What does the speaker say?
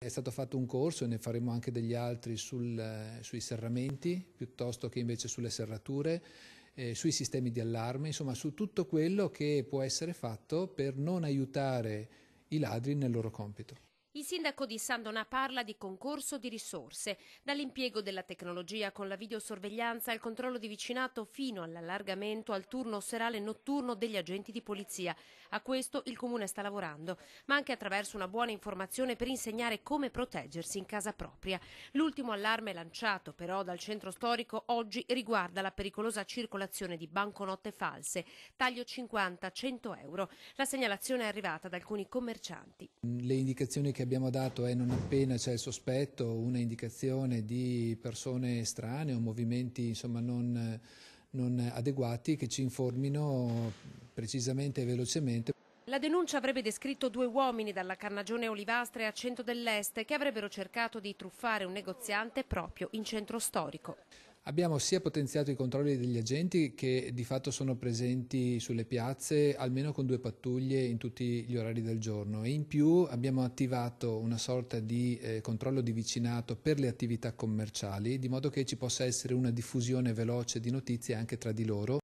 è stato fatto un corso e ne faremo anche degli altri sui serramenti piuttosto che invece sulle serrature, sui sistemi di allarme, insomma su tutto quello che può essere fatto per non aiutare i ladri nel loro compito. Il sindaco di San Donà parla di concorso di risorse, dall'impiego della tecnologia con la videosorveglianza al controllo di vicinato fino all'allargamento al turno serale notturno degli agenti di polizia. A questo il Comune sta lavorando, ma anche attraverso una buona informazione per insegnare come proteggersi in casa propria. L'ultimo allarme lanciato però dal centro storico oggi riguarda la pericolosa circolazione di banconote false, taglio 50-100 euro. La segnalazione è arrivata da alcuni commercianti. Le indicazioni che abbiamo dato è non appena c'è il sospetto, una indicazione di persone strane o movimenti insomma, non adeguati che ci informino precisamente e velocemente. La denuncia avrebbe descritto 2 uomini dalla carnagione Olivastre a Cento dell'Est che avrebbero cercato di truffare un negoziante proprio in centro storico. Abbiamo sia potenziato i controlli degli agenti che di fatto sono presenti sulle piazze almeno con 2 pattuglie in tutti gli orari del giorno e in più abbiamo attivato una sorta di controllo di vicinato per le attività commerciali di modo che ci possa essere una diffusione veloce di notizie anche tra di loro.